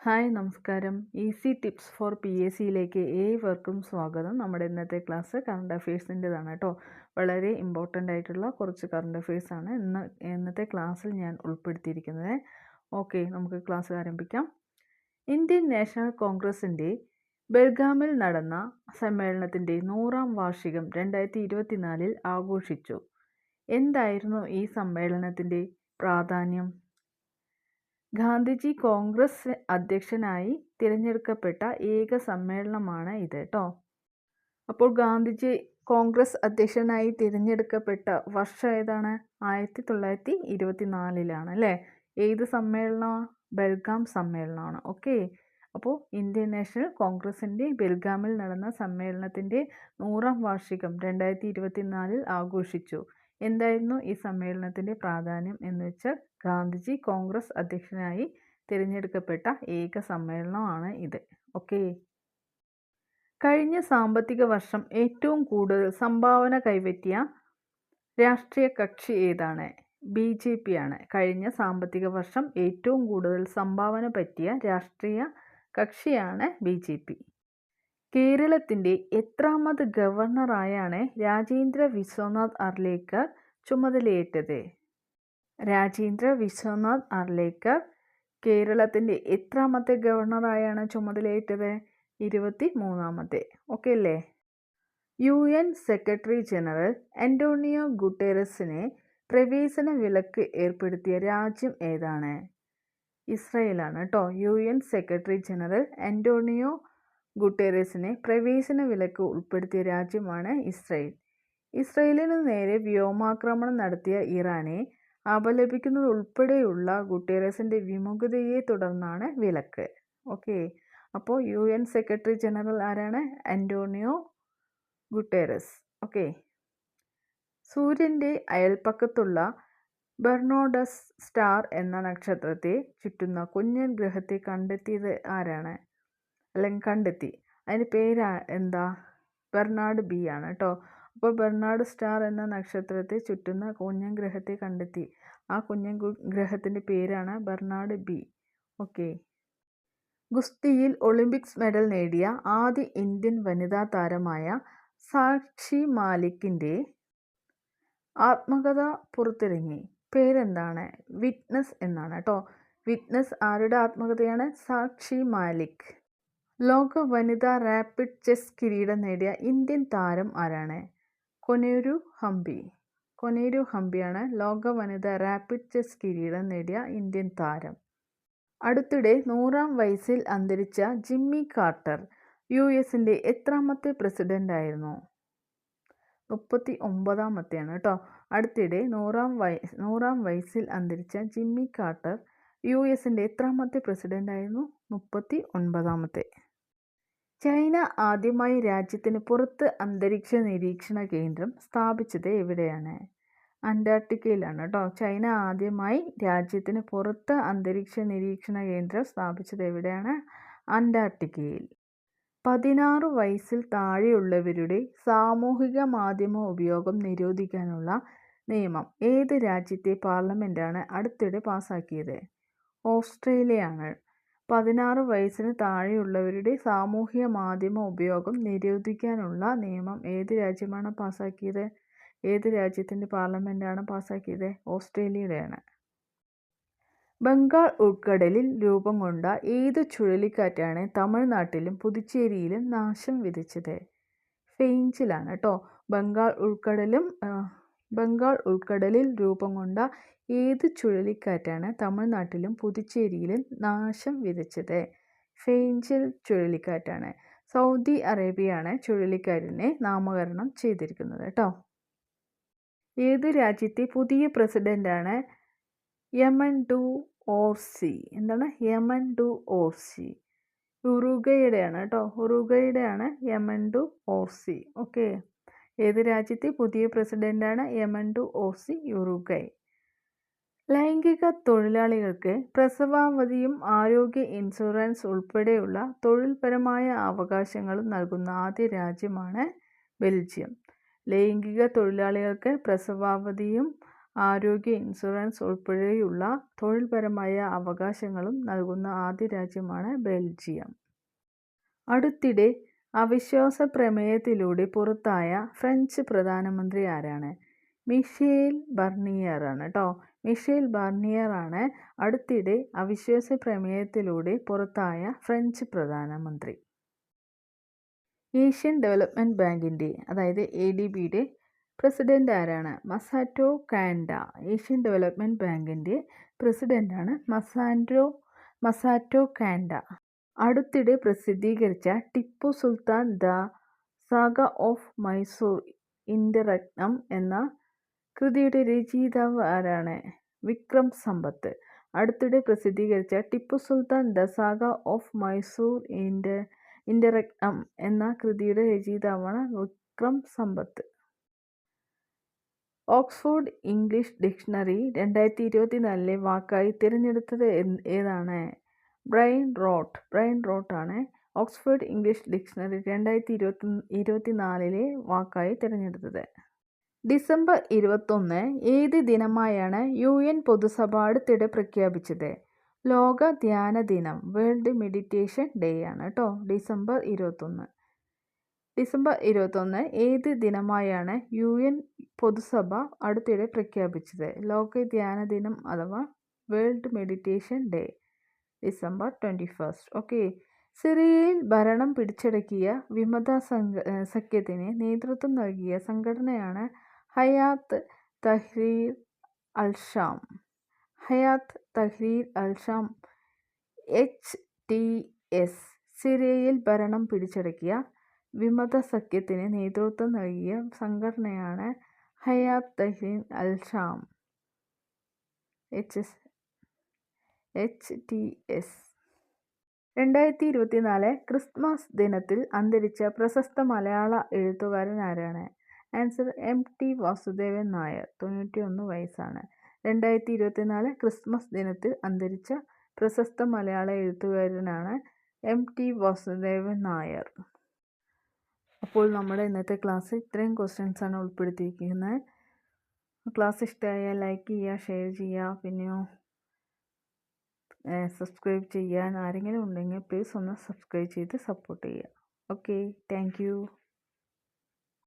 Hi നമസ്കാരം. Easy tips for P S സിയിലേക്ക് ഏവർക്കും സ്വാഗതം. നമ്മുടെ ഇന്നത്തെ ക്ലാസ് കറണ്ട് അഫയേഴ്സിൻ്റെതാണ് കേട്ടോ. വളരെ ഇമ്പോർട്ടൻ്റ് ആയിട്ടുള്ള കുറച്ച് കറണ്ട് അഫയേഴ്സാണ് ഇന്നത്തെ ക്ലാസ്സിൽ ഞാൻ ഉൾപ്പെടുത്തിയിരിക്കുന്നത്. ഓക്കെ, നമുക്ക് ക്ലാസ് ആരംഭിക്കാം. ഇന്ത്യൻ നാഷണൽ കോൺഗ്രസിൻ്റെ ബെൽഗാമിൽ നടന്ന സമ്മേളനത്തിൻ്റെ 100ാം വാർഷികം 2024 ആഘോഷിച്ചു. എന്തായിരുന്നു ഈ സമ്മേളനത്തിൻ്റെ പ്രാധാന്യം? ഗാന്ധിജി കോൺഗ്രസ് അധ്യക്ഷനായി തിരഞ്ഞെടുക്കപ്പെട്ട ഏക സമ്മേളനമാണ് ഇത് കേട്ടോ. അപ്പോൾ ഗാന്ധിജി കോൺഗ്രസ് അധ്യക്ഷനായി തിരഞ്ഞെടുക്കപ്പെട്ട വർഷം ഏതാണ്? 1924 അല്ലേ? ഏത് സമ്മേളനമാണ്? ബെൽഗാം സമ്മേളനമാണ്. ഓക്കെ, അപ്പോൾ ഇന്ത്യൻ നാഷണൽ കോൺഗ്രസിൻ്റെ ബെൽഗാമിൽ നടന്ന സമ്മേളനത്തിൻ്റെ 100ാം വാർഷികം 2024 ആഘോഷിച്ചു. എന്തായിരുന്നു ഈ സമ്മേളനത്തിൻ്റെ പ്രാധാന്യം എന്ന് വെച്ചാൽ ഗാന്ധിജി കോൺഗ്രസ് അധ്യക്ഷനായി തിരഞ്ഞെടുക്കപ്പെട്ട ഏക സമ്മേളനമാണ് ഇത്. ഓക്കെ, കഴിഞ്ഞ സാമ്പത്തിക വർഷം ഏറ്റവും കൂടുതൽ സംഭാവന കൈപ്പറ്റിയ രാഷ്ട്രീയ കക്ഷി ഏതാണ്? BJP ആണ്. കഴിഞ്ഞ സാമ്പത്തിക വർഷം ഏറ്റവും കൂടുതൽ സംഭാവന പറ്റിയ രാഷ്ട്രീയ കക്ഷിയാണ് BJP. കേരളത്തിൻ്റെ എത്രാമത് ഗവർണറായാണ് രാജേന്ദ്ര വിശ്വനാഥ് അർലേക്കർ ചുമതലയേറ്റത്? രാജേന്ദ്ര വിശ്വനാഥ് അർലേക്കർ കേരളത്തിൻ്റെ എത്രാമത്തെ ഗവർണറായാണ് ചുമതലയേറ്റത്? 23ാമത്തെ. ഓക്കെ അല്ലേ? UN സെക്രട്ടറി ജനറൽ അന്റോണിയോ ഗുട്ടേറസിന് പ്രവേശന വിലക്ക് ഏർപ്പെടുത്തിയ രാജ്യം ഏതാണ്? ഇസ്രയേലാണ് കേട്ടോ. UN സെക്രട്ടറി ജനറൽ അന്റോണിയോ ഗുട്ടേറസിന് പ്രവേശന വിലക്ക് ഉൾപ്പെടുത്തിയ രാജ്യമാണ് ഇസ്രയേൽ. ഇസ്രയേലിന് നേരെ വ്യോമാക്രമണം നടത്തിയ ഇറാനെ അപലപിക്കുന്നതുൾപ്പെടെയുള്ള ഗുട്ടേറസിൻ്റെ വിമുഖതയെ തുടർന്നാണ് വിലക്ക്. ഓക്കെ, അപ്പോൾ UN സെക്രട്ടറി ജനറൽ ആരാണ്? Antonio Guterres. ഓക്കെ, സൂര്യൻ്റെ അയൽപ്പക്കത്തുള്ള ബെർണോഡസ് സ്റ്റാർ എന്ന നക്ഷത്രത്തെ ചുറ്റുന്ന കുഞ്ഞൻ ഗ്രഹത്തെ കണ്ടെത്തിയത് ആരാണ്? അല്ലെങ്കിൽ കണ്ടെത്തി, അതിൻ്റെ പേര് എന്താ? ബെർണാഡ് ബി ആണ് കേട്ടോ. അപ്പോൾ ബെർണാഡ് സ്റ്റാർ എന്ന നക്ഷത്രത്തെ ചുറ്റുന്ന കുഞ്ഞൻ ഗ്രഹത്തെ കണ്ടെത്തി. ആ കുഞ്ഞൻ ഗ്രഹത്തിൻ്റെ പേരാണ് ബെർണാഡ് ബി. ഓക്കെ, ഗുസ്തിയിൽ ഒളിമ്പിക്സ് മെഡൽ നേടിയ ആദ്യ ഇന്ത്യൻ വനിതാ താരമായ സാക്ഷി മാലിക്കിൻ്റെ ആത്മകഥ പുറത്തിറങ്ങി. പേരെന്താണ്? വിറ്റ്നസ് എന്നാണ് കേട്ടോ. വിറ്റ്നസ് ആരുടെ ആത്മകഥയാണ്? സാക്ഷി മാലിക്. ലോക വനിതാ റാപ്പിഡ് ചെസ് കിരീടം നേടിയ ഇന്ത്യൻ താരം ആരാണ്? കൊനേരു ഹംപി. കൊനേരു ഹംപിയാണ് ലോക വനിതാ റാപ്പിഡ് ചെസ് കിരീടം നേടിയ ഇന്ത്യൻ താരം. അടുത്തിടെ 100ാം വയസ്സിൽ അന്തരിച്ച ജിമ്മി കാർട്ടർ US-ൻ്റെ എത്രാമത്തെ പ്രസിഡൻ്റായിരുന്നു? 39ാമത്തെയാണ് കേട്ടോ. അടുത്തിടെ 100ാം വയസ്സിൽ അന്തരിച്ച ജിമ്മി കാർട്ടർ US-ൻ്റെ എത്രാമത്തെ പ്രസിഡൻ്റായിരുന്നു? 39ാമത്തെ. ചൈന ആദ്യമായി രാജ്യത്തിന് പുറത്ത് അന്തരീക്ഷ നിരീക്ഷണ കേന്ദ്രം സ്ഥാപിച്ചത് എവിടെയാണ്? അന്റാർട്ടിക്കയിലാണ് കേട്ടോ. ചൈന ആദ്യമായി രാജ്യത്തിന് പുറത്ത് അന്തരീക്ഷ നിരീക്ഷണ കേന്ദ്രം സ്ഥാപിച്ചത് എവിടെയാണ്? അന്റാർട്ടിക്കയിൽ. 16 വയസ്സിൽ താഴെയുള്ളവരുടെ സാമൂഹിക മാധ്യമ ഉപയോഗം നിരോധിക്കാനുള്ള നിയമം ഏത് രാജ്യത്തെ പാർലമെൻറ്റാണ് അടുത്തിടെ പാസാക്കിയത്? ഓസ്ട്രേലിയയാണ്. 16 വയസ്സിന് താഴെയുള്ളവരുടെ സാമൂഹിക മാധ്യമ ഉപയോഗം നിരോധിക്കാനുള്ള നിയമം ഏത് രാജ്യമാണ് പാസാക്കിയത്? ഏത് രാജ്യത്തിൻ്റെ പാർലമെൻറ്റാണ് പാസാക്കിയത്? ഓസ്ട്രേലിയയുടെയാണ്. ബംഗാൾ ഉൾക്കടലിൽ രൂപം കൊണ്ട ഏത് ചുഴലിക്കാറ്റാണ് തമിഴ്നാട്ടിലും പുതുച്ചേരിയിലും നാശം വിതച്ചത്? ഫെയിഞ്ചിലാണ് കേട്ടോ. ബംഗാൾ ഉൾക്കടലിൽ രൂപം കൊണ്ട ഏത് ചുഴലിക്കാറ്റാണ് തമിഴ്നാട്ടിലും പുതുച്ചേരിയിലും നാശം വിതച്ചത്? ഫെയിഞ്ചൽ ചുഴലിക്കാറ്റാണ്. സൗദി അറേബ്യയാണ് ചുഴലിക്കാറ്റിനെ നാമകരണം ചെയ്തിരിക്കുന്നത് കേട്ടോ. ഏത് രാജ്യത്തെ പുതിയ പ്രസിഡൻ്റാണ് യമൻഡു ഓർസി? എന്താണ് യമൻഡു ഓർസി? ഉറുഗ്വേയുടെയാണ് കേട്ടോ. ഉറുഗ്വേയുടെയാണ് യമൻഡു ഓർസി. ഓക്കെ, ഏത് രാജ്യത്തെ പുതിയ പ്രസിഡൻ്റാണ് യമൻഡു ഓർസി? ഉറുഗ്വേ. ലൈംഗിക തൊഴിലാളികൾക്ക് പ്രസവാവധിയും ആരോഗ്യ ഇൻഷുറൻസ് ഉൾപ്പെടെയുള്ള തൊഴിൽപരമായ അവകാശങ്ങളും നൽകുന്ന ആദ്യ രാജ്യമാണ് ബെൽജിയം. ലൈംഗിക തൊഴിലാളികൾക്ക് പ്രസവാവധിയും ആരോഗ്യ ഇൻഷുറൻസ് ഉൾപ്പെടെയുള്ള തൊഴിൽപരമായ അവകാശങ്ങളും നൽകുന്ന ആദ്യ രാജ്യമാണ് ബെൽജിയം. അടുത്തിടെ അവിശ്വാസ പ്രമേയത്തിലൂടെ പുറത്തായ ഫ്രഞ്ച് പ്രധാനമന്ത്രി ആരാണ്? മിഷേൽ ബർണിയർ ആണ് കേട്ടോ. മിഷേൽ ബർണിയർ ആണ് അടുത്തിടെ അവിശ്വാസ പ്രമേയത്തിലൂടെ പുറത്തായ ഫ്രഞ്ച് പ്രധാനമന്ത്രി. ഏഷ്യൻ ഡെവലപ്മെൻറ്റ് ബാങ്കിൻ്റെ അതായത് ADBയുടെ പ്രസിഡന്റ് ആരാണ്? മസാറ്റോ കാൻഡ. ഏഷ്യൻ ഡെവലപ്മെൻറ്റ് ബാങ്കിൻ്റെ പ്രസിഡന്റാണ് മസാറ്റോ കാൻഡ. അടുത്തിടെ പ്രസിദ്ധീകരിച്ച Tipu Sultan the saga of Mysore ഇന്റർരത്നം എന്ന കൃതിയുടെ രചയിതാവ് ആരാണ്? വിക്രം സമ്പത്ത്. അടുത്തിടെ പ്രസിദ്ധീകരിച്ച Tipu Sultan the saga of Mysore ഇന്റർരത്നം എന്ന കൃതിയുടെ രചയിതാവാണ് വിക്രം സമ്പത്ത്. ഓക്സ്ഫോർഡ് ഇംഗ്ലീഷ് ഡിക്ഷണറി 2024 വാക്കായി തിരഞ്ഞെടുത്തത് ഏതാണ്? ബ്രയൻ റോട്ട് ആണ് ഓക്സ്ഫോർഡ് ഇംഗ്ലീഷ് ഡിക്ഷണറി 2024 വാക്കായി തിരഞ്ഞെടുത്തത്. ഡിസംബർ 21 ഏത് ദിനമായാണ് UN പൊതുസഭ അടുത്തിടെ പ്രഖ്യാപിച്ചത്? ലോക ധ്യാന ദിനം, വേൾഡ് മെഡിറ്റേഷൻ ഡേ ആണ് കേട്ടോ. ഡിസംബർ 21 ഏത് ദിനമായാണ് UN പൊതുസഭ അടുത്തിടെ പ്രഖ്യാപിച്ചത്? ലോക ധ്യാന ദിനം അഥവാ world meditation day, December 21. Okay. സിറിയയിൽ ഭരണം പിടിച്ചടക്കിയ വിമത സഖ്യത്തിന് നേതൃത്വം നൽകിയ സംഘടനയാണ് ഹയാത്ത് തഹ്രീർ അൽ-ഷാം. HTS. സിറിയയിൽ ഭരണം പിടിച്ചടക്കിയ വിമത സഖ്യത്തിന് നേതൃത്വം നൽകിയ സംഘടനയാണ് Hayat Tahrir al Sham, HTS. 2024 Christmas ദിനത്തിൽ അന്തരിച്ച പ്രശസ്ത മലയാള എഴുത്തുകാരൻ ആരാണ്? Answer MT Vasudevan Nair. 91 വയസ്സാണ്. 2024 ക്രിസ്മസ് ദിനത്തിൽ അന്തരിച്ച പ്രശസ്ത മലയാള എഴുത്തുകാരനാണ് MT വാസുദേവൻ നായർ. അപ്പോൾ നമ്മുടെ ഇന്നത്തെ ക്ലാസ് ഇത്രയും ക്വസ്റ്റ്യൻസ് ആണ് ഉൾപ്പെടുത്തിയിരിക്കുന്നത്. ക്ലാസ് ഇഷ്ടമായാൽ ലൈക്ക് ചെയ്യുക, ഷെയർ ചെയ്യുക, പിന്നെയോ സബ്സ്ക്രൈബ് ചെയ്യാൻ ആരെങ്കിലും ഉണ്ടെങ്കിൽ പ്ലീസ് ഒന്ന് സബ്സ്ക്രൈബ് ചെയ്ത് സപ്പോർട്ട് ചെയ്യുക. Okay, thank you.